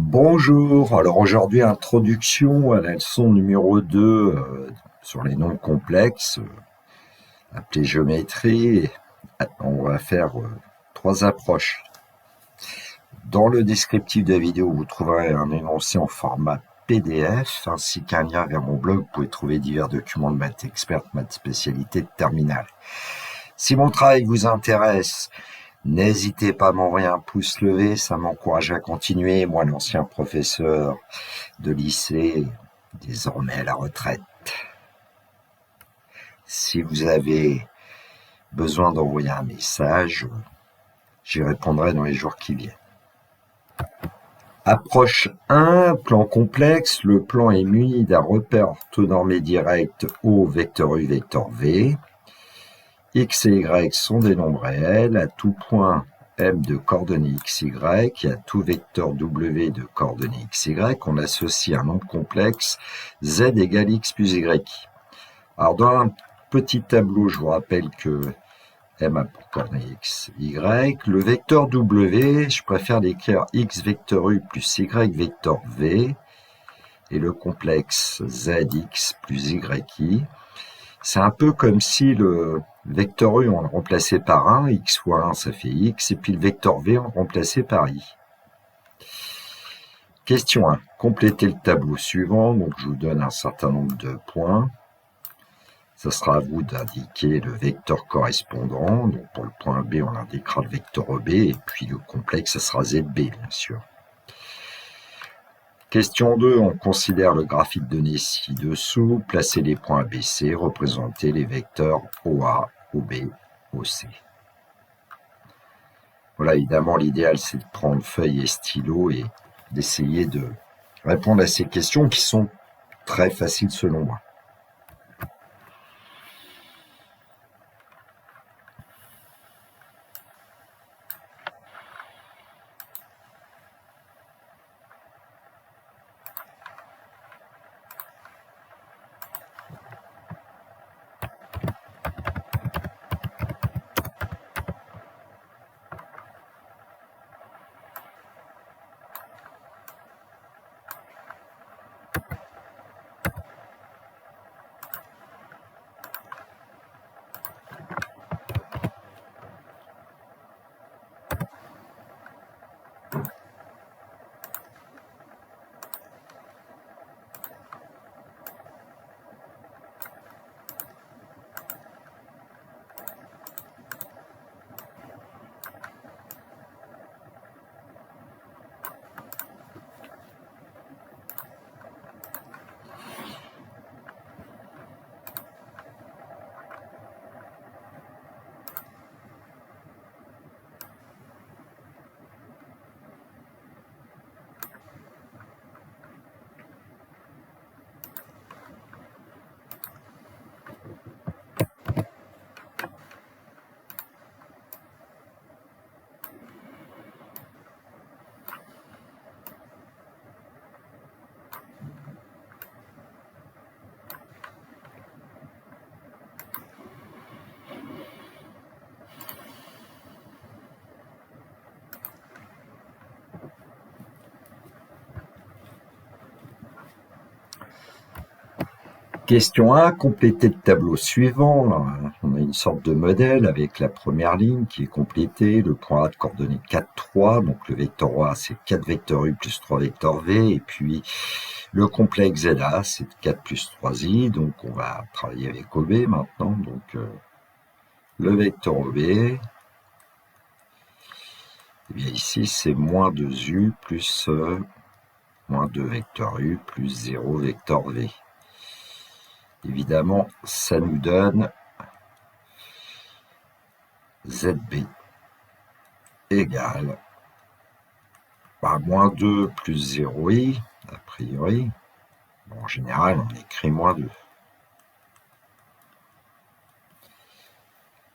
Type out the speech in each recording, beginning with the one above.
Bonjour, alors aujourd'hui introduction à la leçon numéro 2 sur les nombres complexes, appelés géométrie. On va faire trois approches. Dans le descriptif de la vidéo, vous trouverez un énoncé en format PDF ainsi qu'un lien vers mon blog. Vous pouvez trouver divers documents de maths experte, maths spécialité de terminale. Si mon travail vous intéresse, n'hésitez pas à m'envoyer un pouce levé, ça m'encourage à continuer. Moi, l'ancien professeur de lycée, désormais à la retraite. Si vous avez besoin d'envoyer un message, j'y répondrai dans les jours qui viennent. Approche 1, plan complexe. Le plan est muni d'un repère orthonormé direct O, vecteur U, vecteur V. X et Y sont des nombres réels. À tout point M de coordonnées XY et à tout vecteur W de coordonnées XY, on associe un nombre complexe Z égale X plus Y. Alors dans un petit tableau, je vous rappelle que M a pour coordonnées X, Y. Le vecteur W, je préfère l'écrire X vecteur U plus Y vecteur V. Et le complexe ZX plus YI. C'est un peu comme si le vecteur U, on le remplaçait par 1, X fois 1, ça fait X, et puis le vecteur V, on le remplaçait par I. Question 1. Complétez le tableau suivant. Donc, je vous donne un certain nombre de points. Ce sera à vous d'indiquer le vecteur correspondant. Donc, pour le point B, on indiquera le vecteur B, et puis le complexe, ce sera ZB, bien sûr. Question 2, on considère le graphique donné ci-dessous. Placez les points ABC, représentez les vecteurs OA, OB, OC. Voilà, évidemment, l'idéal, c'est de prendre feuille et stylo et d'essayer de répondre à ces questions qui sont très faciles selon moi. Question 1, complétez le tableau suivant. On a une sorte de modèle avec la première ligne qui est complétée, le point A de coordonnées 4, 3, donc le vecteur A c'est 4 vecteurs U plus 3 vecteurs V, et puis le complexe ZA c'est 4 plus 3I, donc on va travailler avec OB maintenant, donc le vecteur OB, et bien ici c'est moins 2U plus moins 2 vecteurs U plus 0 vecteur V. Évidemment, ça nous donne ZB égale moins 2 plus 0i, a priori. Bon, en général, on écrit moins 2.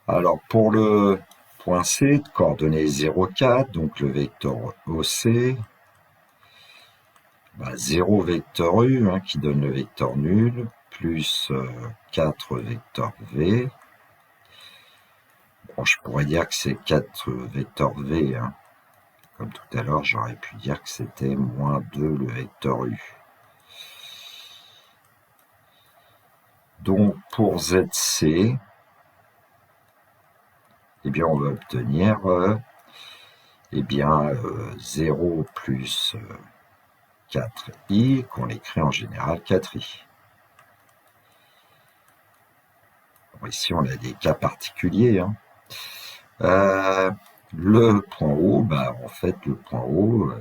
Alors, pour le point C, de coordonnées 0, 4, donc le vecteur OC, 0 vecteur U, qui donne le vecteur nul, plus 4 vecteurs V. Bon, je pourrais dire que c'est 4 vecteurs V, Comme tout à l'heure, j'aurais pu dire que c'était moins 2 le vecteur U. Donc pour ZC, eh bien on va obtenir 0 plus 4i, qu'on écrit en général 4i. Bon, ici, on a des cas particuliers. Hein. Le point O, en fait, le point O,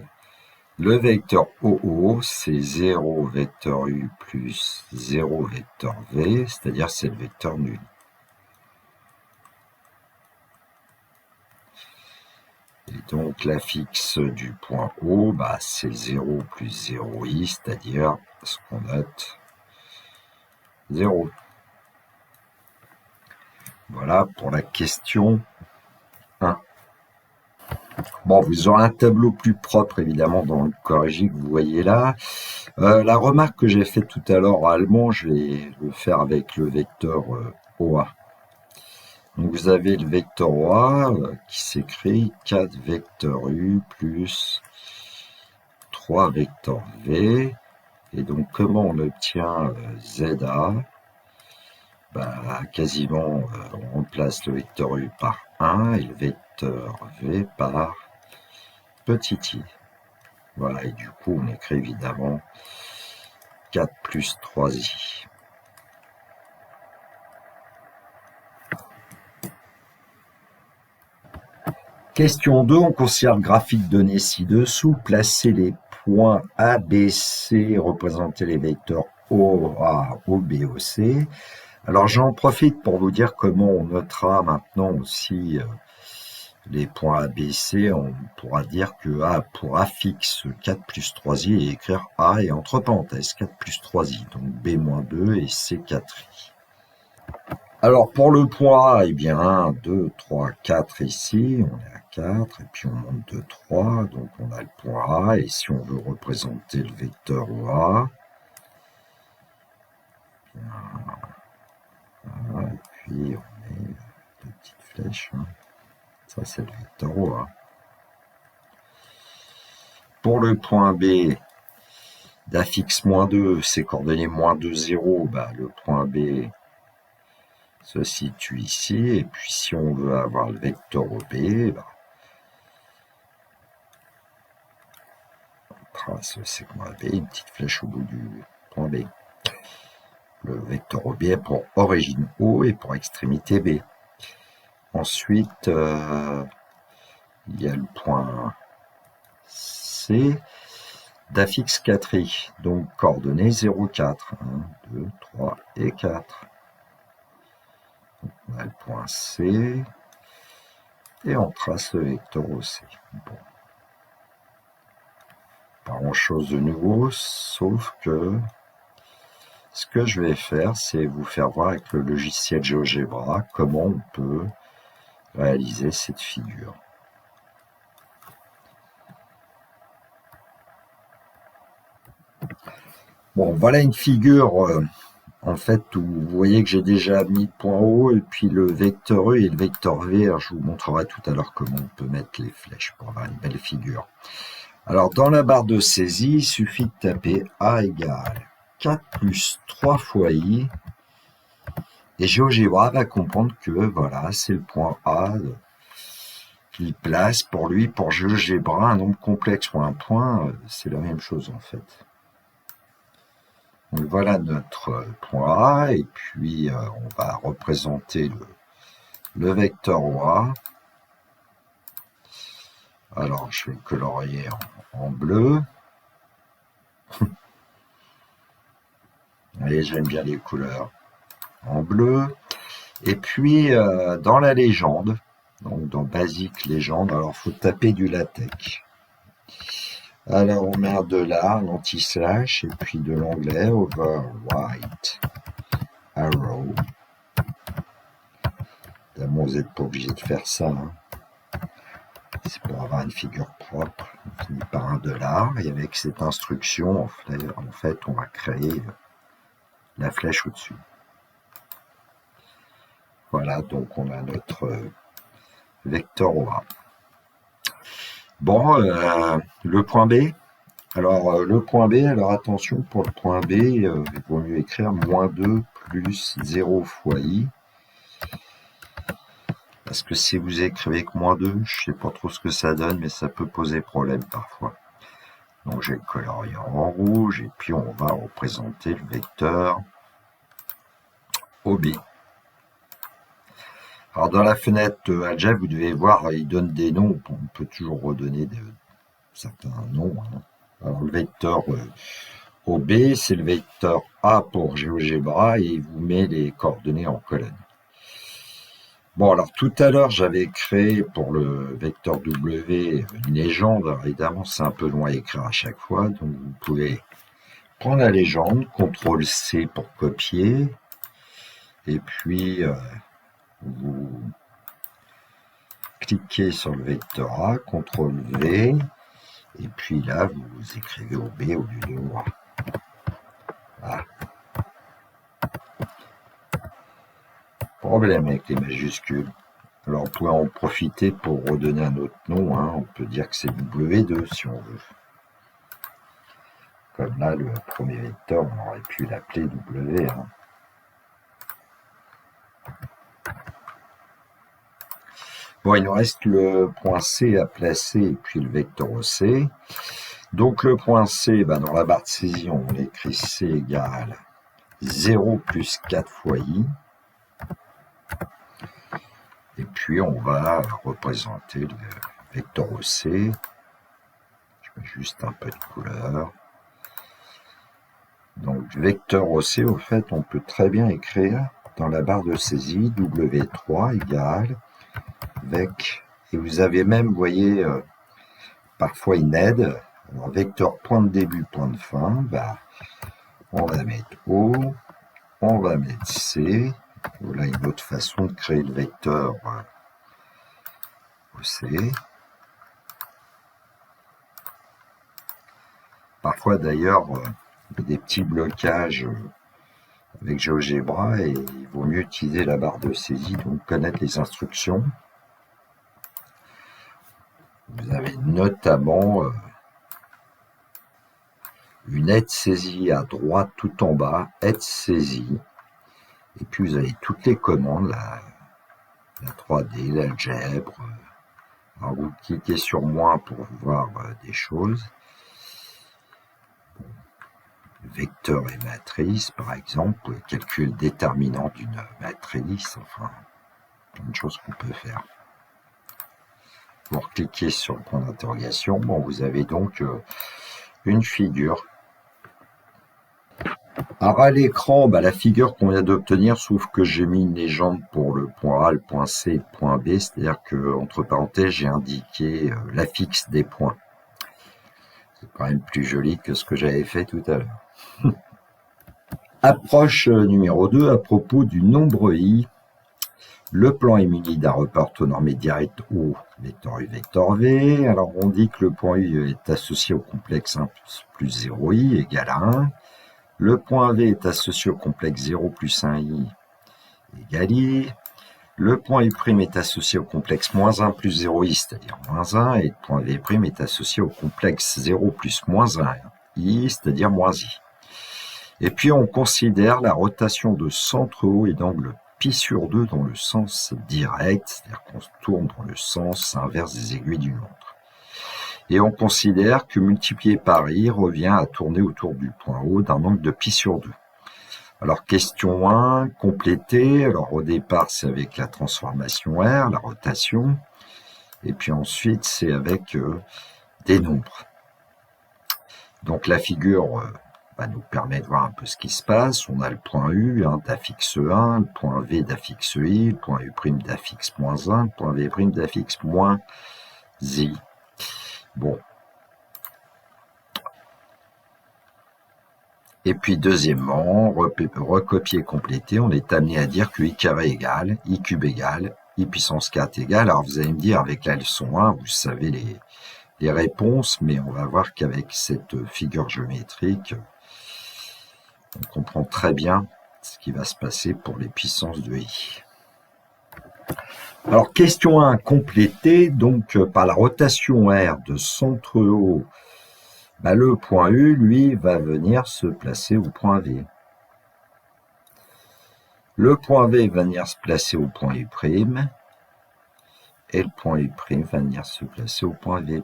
le vecteur OO, c'est 0 vecteur U plus 0 vecteur V, c'est-à-dire c'est le vecteur nul. Et donc, l'affixe du point O, c'est 0 plus 0i, c'est-à-dire ce qu'on note 0. Voilà pour la question 1. Bon, vous aurez un tableau plus propre, évidemment, dans le corrigé que vous voyez là. La remarque que j'ai faite tout à l'heure oralement, je vais le faire avec le vecteur OA. Donc, vous avez le vecteur OA qui s'écrit 4 vecteurs U plus 3 vecteurs V. Et donc, comment on obtient ZA? Quasiment, on remplace le vecteur U par 1 et le vecteur V par petit i. Voilà, et du coup, on écrit évidemment 4 plus 3i. Question 2, on considère le graphique donné ci-dessous. Placez les points A, B, C, représenter les vecteurs OA, OB, OC. Alors, j'en profite pour vous dire comment on notera maintenant aussi les points A, B, C. On pourra dire que A pour A fixe 4 plus 3i et écrire A et entre parenthèses 4 plus 3i. Donc B moins 2 et C 4i. Alors, pour le point A, 1, 2, 3, 4 ici, on est à 4, et puis on monte de 3, donc on a le point A, et si on veut représenter le vecteur OA, et puis on met deux petites flèches, hein. Ça c'est le vecteur OA. Pour le point B, d'affixe moins 2, c'est coordonnées moins 2, 0, le point B se situe ici, et puis si on veut avoir le vecteur OB, on trace le segment AB, une petite flèche au bout du point B. Le vecteur OB est pour origine O et pour extrémité B. Ensuite, il y a le point C d'affixe 4i, donc coordonnées 0, 4. 1, 2, 3 et 4. Donc, on a le point C et on trace le vecteur OC. Bon. Pas grand-chose de nouveau, sauf que ce que je vais faire, c'est vous faire voir avec le logiciel GeoGebra comment on peut réaliser cette figure. Bon, voilà une figure, en fait, où vous voyez que j'ai déjà mis le point O et puis le vecteur E et le vecteur V. Alors, je vous montrerai tout à l'heure comment on peut mettre les flèches pour avoir une belle figure. Alors, dans la barre de saisie, il suffit de taper A égale 4 plus 3 fois I. Et GeoGebra va comprendre que, voilà, c'est le point A qu'il place. Pour lui, pour GeoGebra, un nombre complexe ou un point, c'est la même chose, en fait. Donc voilà notre point A, et puis on va représenter le vecteur OA. Alors je vais colorier en bleu. Et j'aime bien les couleurs en bleu. Et puis dans la légende, donc dans Basic Légende, alors il faut taper du LaTeX. Alors on met un $, l'anti-slash, et puis de l'anglais overwrite arrow. Évidemment, vous n'êtes pas obligé de faire ça. Hein. C'est pour avoir une figure propre. On finit par un $. Et avec cette instruction, en fait, on va créer la flèche au-dessus. Voilà, donc on a notre vecteur OA. Bon, le point B. Alors, le point B, alors attention, pour le point B, il vaut mieux écrire -2 plus 0 fois i. Parce que si vous écrivez que -2, je sais pas trop ce que ça donne, mais ça peut poser problème parfois. Donc j'ai colorié en rouge, et puis on va représenter le vecteur OB. Alors dans la fenêtre algèbre, vous devez voir, il donne des noms, on peut toujours redonner certains noms. Hein. Alors le vecteur OB, c'est le vecteur A pour GeoGebra, et il vous met les coordonnées en colonne. Bon, alors tout à l'heure, j'avais créé pour le vecteur W une légende. Alors, évidemment, c'est un peu long à écrire à chaque fois, donc vous pouvez prendre la légende, CTRL-C pour copier, et puis vous cliquez sur le vecteur A, CTRL-V, et puis là, vous écrivez OB au lieu de A. Voilà. Problème avec les majuscules. Alors, on pourrait en profiter pour redonner un autre nom. Hein. On peut dire que c'est W2 si on veut. Comme là, le premier vecteur, on aurait pu l'appeler W. Hein. Bon, il nous reste le point C à placer et puis le vecteur OC. Donc, le point C, ben, dans la barre de saisie, on écrit C égale 0 plus 4 fois I. Et puis, on va représenter le vecteur OC. Je mets juste un peu de couleur. Donc, vecteur OC, au fait, on peut très bien écrire dans la barre de saisie W3 égale vec. Et vous avez même, vous voyez, parfois une aide. Alors, vecteur point de début, point de fin, bah, on va mettre O, on va mettre C. Voilà une autre façon de créer le vecteur OC. Parfois d'ailleurs, il y a des petits blocages avec GeoGebra et il vaut mieux utiliser la barre de saisie, donc connaître les instructions. Vous avez notamment une aide saisie à droite tout en bas, aide saisie. Et puis vous avez toutes les commandes, la 3D, l'algèbre. Alors vous cliquez sur moins pour voir des choses. Vecteur et matrice, par exemple, vous pouvez calculer le déterminant d'une matrice, enfin, plein de choses qu'on peut faire. Vous cliquez sur le point d'interrogation, bon, vous avez donc une figure. Alors à l'écran, bah, la figure qu'on vient d'obtenir, sauf que j'ai mis une légende pour le point A, le point C et le point B, c'est-à-dire que entre parenthèses, j'ai indiqué l'affixe des points. C'est quand même plus joli que ce que j'avais fait tout à l'heure. Approche numéro 2 à propos du nombre i. Le plan est muni d'un repère orthonormé direct O, vecteur U, vecteur V. Alors on dit que le point U est associé au complexe 1 plus 0i égale à 1. Le point V est associé au complexe 0 plus 1i égale i. Le point U' est associé au complexe -1 plus 0i, c'est-à-dire -1, et le point V' est associé au complexe 0 plus -1i, c'est-à-dire -i. Et puis on considère la rotation de centre O et d'angle π/2 dans le sens direct, c'est-à-dire qu'on se tourne dans le sens inverse des aiguilles d'une montre. Et on considère que multiplié par i revient à tourner autour du point O d'un angle de π/2. Alors question 1, compléter. Alors au départ c'est avec la transformation R, la rotation, et puis ensuite c'est avec des nombres. Donc la figure nous permet de voir un peu ce qui se passe. On a le point U d'affixe 1, le point V d'affixe I, le point U' d'affixe -1, le point V' d'affixe -i. Bon. Et puis deuxièmement, recopier, compléter, on est amené à dire que i carré égale, i cube égale, i puissance 4 égale. Alors vous allez me dire avec la leçon 1, vous savez les réponses, mais on va voir qu'avec cette figure géométrique, on comprend très bien ce qui va se passer pour les puissances de i. Alors, question 1, complétée, donc par la rotation R de centre O, le point U, lui, va venir se placer au point V. Le point V va venir se placer au point U', et le point U' va venir se placer au point V'.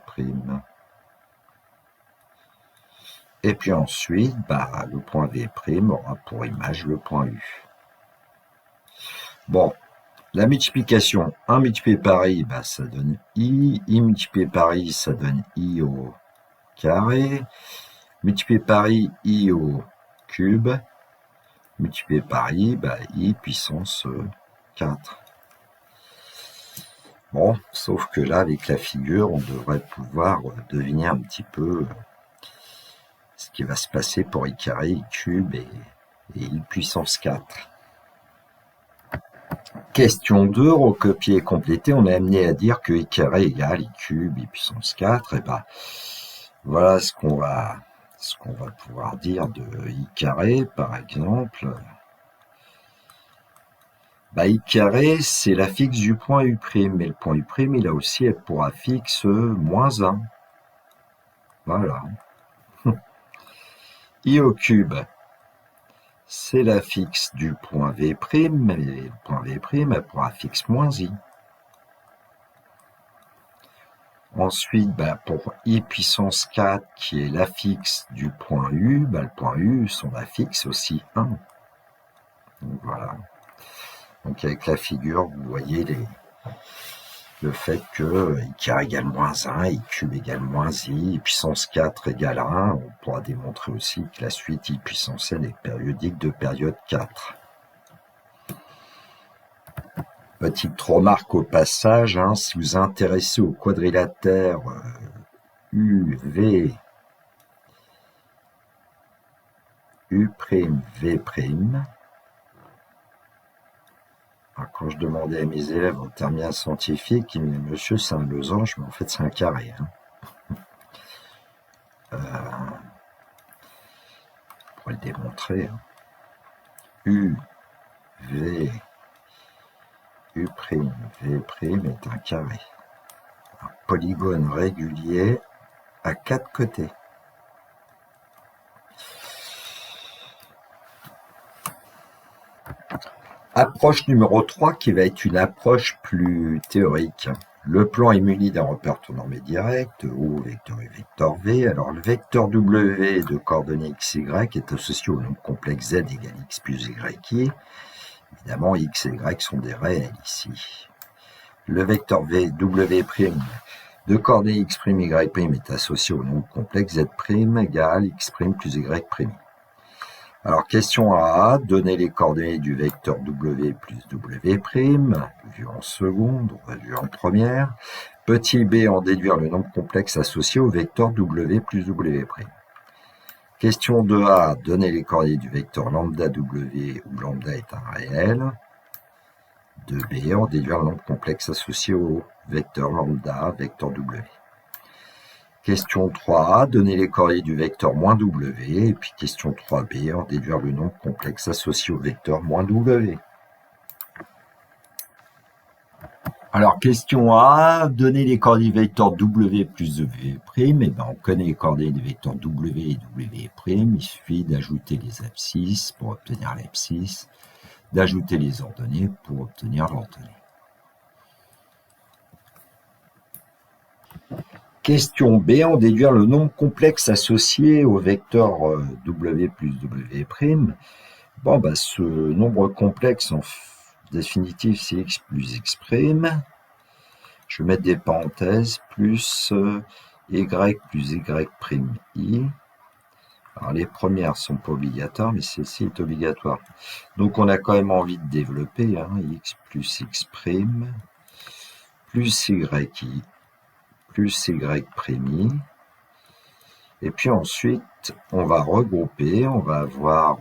Et puis ensuite, le point V' aura pour image le point U. Bon, la multiplication, 1 multiplié par I, ça donne I. I multiplié par I, ça donne I au carré. Multiplié par I au cube. Multiplié par I, I puissance 4. Bon, sauf que là, avec la figure, on devrait pouvoir deviner un petit peu ce qui va se passer pour I carré, I cube et I puissance 4. Question 2, recopier et compléter, on est amené à dire que I carré égale I cube, I puissance 4, et voilà ce qu'on va pouvoir dire de I carré, par exemple. I carré, c'est la fixe du point U', mais le point U', il a aussi pour affixe moins 1. Voilà. I au cube, c'est la fixe du point V', mais le point V' a pour affixe moins I. Ensuite, pour I puissance 4, qui est l'affixe du point U, le point U, son affixe aussi 1. Donc voilà. Donc avec la figure, vous voyez le fait que I carré égale moins 1, I cube égale moins I, I puissance 4 égale 1. On pourra démontrer aussi que la suite I puissance n est périodique de période 4. Petite remarque au passage, si vous vous intéressez au quadrilatère UV, U', V', quand je demandais à mes élèves en terminale scientifique, ils me disaient « Monsieur, c'est un losange, mais en fait, c'est un carré. » On pourrait le démontrer. U, V, U', V' est un carré. Un polygone régulier à 4 côtés. Approche numéro 3 qui va être une approche plus théorique. Le plan est muni d'un repère tout normé direct, O, vecteur U, vecteur V. Alors le vecteur W de coordonnées x, y est associé au nombre complexe z égale x plus y. Évidemment, x et y sont des réels ici. Le vecteur W' de coordonnées x', y' est associé au nombre complexe z' égale x' plus y'. Alors, question A, donner les coordonnées du vecteur W plus W', vu en seconde, on va vu en première. Petit b, en déduire le nombre complexe associé au vecteur W plus W'. Question 2A, donner les coordonnées du vecteur lambda W où lambda est un réel. 2b, en déduire le nombre complexe associé au vecteur lambda, vecteur W. Question 3A, donner les coordonnées du vecteur moins W, et puis question 3B, en déduire le nombre complexe associé au vecteur moins W. Alors, question A, donner les coordonnées du vecteur W plus W', on connaît les coordonnées des vecteurs W et W', il suffit d'ajouter les abscisses pour obtenir l'abscisse, d'ajouter les ordonnées pour obtenir l'ordonnée. Question B, en déduire le nombre complexe associé au vecteur W plus W'. Ce nombre complexe, en définitive, c'est x plus x'. Je vais mettre des parenthèses, plus y plus y'. Alors, les premières ne sont pas obligatoires, mais celle-ci est obligatoire. Donc, on a quand même envie de développer x plus x', plus y', plus y'. Et puis ensuite, on va regrouper, on va avoir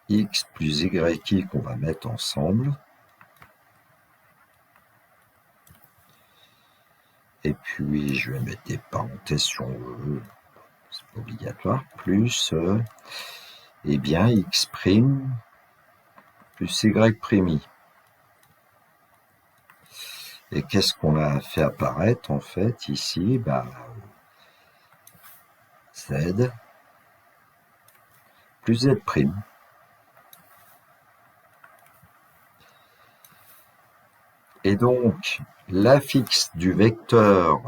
x plus y' qu'on va mettre ensemble. Et puis, je vais mettre des parenthèses si on veut, c'est pas obligatoire, plus, x' plus y'. Et qu'est-ce qu'on a fait apparaître en fait ici? Z plus Z'. Et donc, l'affixe du vecteur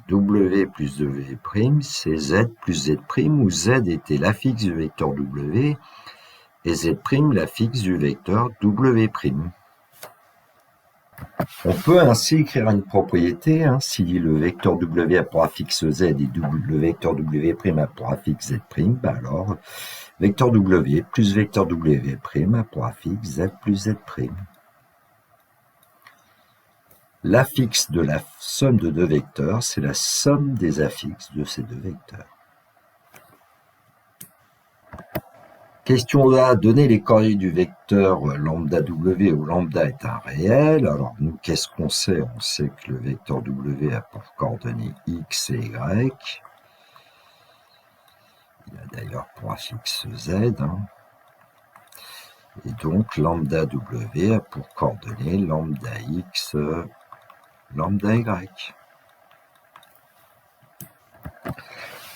W plus W', c'est Z plus Z', où Z était l'affixe du vecteur W, et Z' l'affixe du vecteur W'. On peut ainsi écrire une propriété, si le vecteur W a pour affixe Z et le vecteur W' a pour affixe Z', alors vecteur W plus vecteur W' a pour affixe Z plus Z'. L'affixe de la somme de deux vecteurs, c'est la somme des affixes de ces deux vecteurs. Question A, donner les coordonnées du vecteur lambda W où lambda est un réel. Alors nous, qu'est-ce qu'on sait? On sait que le vecteur W a pour coordonnées x et y. Il a d'ailleurs pour affixe z. Et donc lambda W a pour coordonnées lambda x, lambda y.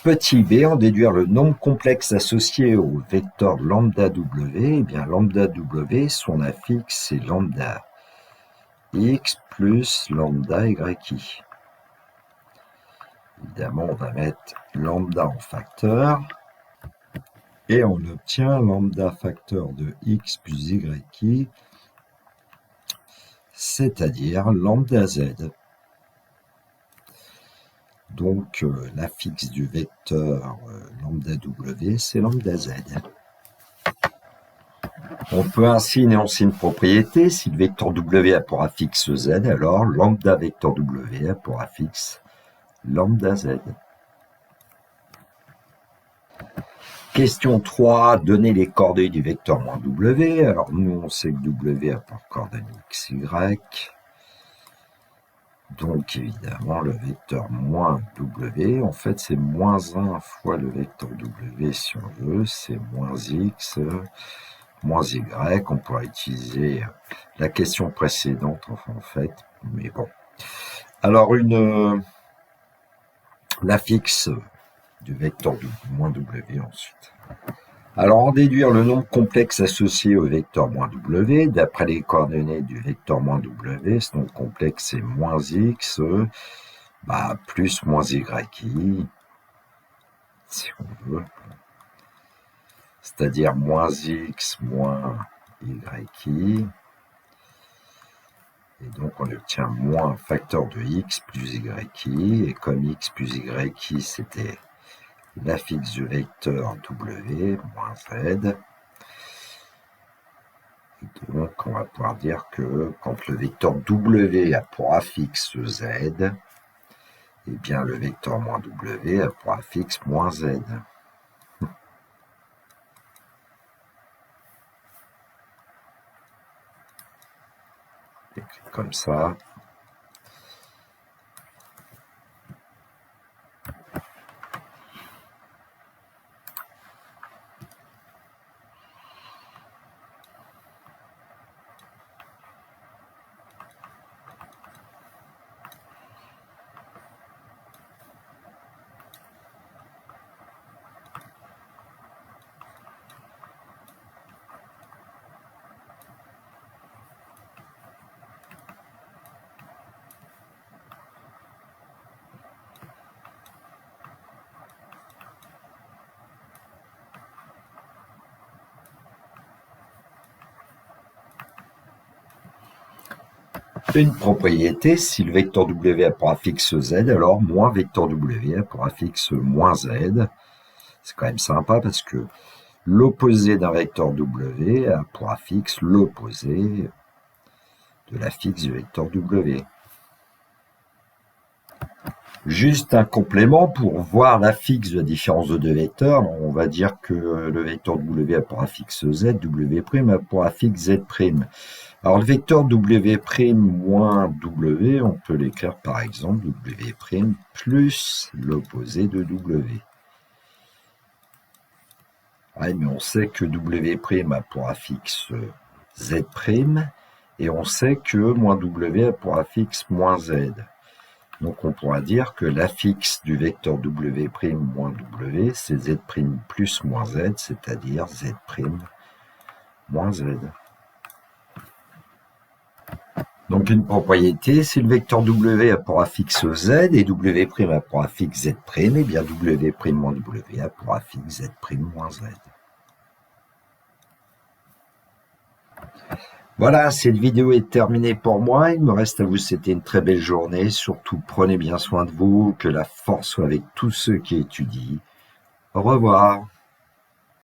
Petit b, en déduire le nombre complexe associé au vecteur lambda W, eh bien lambda W, son affixe, c'est lambda x plus lambda y. Évidemment, on va mettre lambda en facteur, et on obtient lambda facteur de x plus y, c'est-à-dire lambda z. Donc, l'affixe du vecteur lambda W, c'est lambda z. On peut ainsi énoncer une propriété. Si le vecteur W a pour affixe z, alors lambda vecteur W a pour affixe lambda z. Question 3, donner les coordonnées du vecteur moins W. Alors, nous, on sait que W a pour coordonnées x, y. Donc, évidemment, le vecteur moins W, en fait, c'est moins 1 fois le vecteur W, si on veut, c'est moins x, moins y. On pourra utiliser la question précédente, en fait, mais bon. Alors, l'affixe du vecteur moins W ensuite. Alors, en déduire le nombre complexe associé au vecteur moins W, d'après les coordonnées du vecteur moins W, ce nombre complexe c'est moins x, plus moins y, si on veut, c'est-à-dire moins x moins y, et donc on obtient moins facteur de x plus y, et comme x plus y c'était l'affixe du vecteur W moins z, et donc on va pouvoir dire que quand le vecteur W a pour affixe z, eh bien le vecteur moins W a pour affixe moins z. Comme ça. Une propriété, si le vecteur W a pour affixe z, alors moins vecteur W a pour affixe moins z. C'est quand même sympa parce que l'opposé d'un vecteur W a pour affixe l'opposé de l'affixe du vecteur W. Juste un complément pour voir l'affixe de la différence de deux vecteurs. On va dire que le vecteur W a pour affixe z, W' a pour affixe z'. Alors le vecteur W' moins W, on peut l'écrire par exemple W' plus l'opposé de W. Ouais, mais on sait que W' a pour affixe z', Et on sait que moins W a pour affixe moins Z. Donc on pourra dire que l'affixe du vecteur W' moins W, c'est Z' plus moins Z, c'est-à-dire Z' moins Z. Donc une propriété, si le vecteur W a pour affixe Z et W' a pour affixe Z', et bien W' moins W a pour affixe Z' moins Z. Voilà, cette vidéo est terminée pour moi. Il me reste à vous souhaiter une très belle journée. Surtout, prenez bien soin de vous, que la force soit avec tous ceux qui étudient. Au revoir.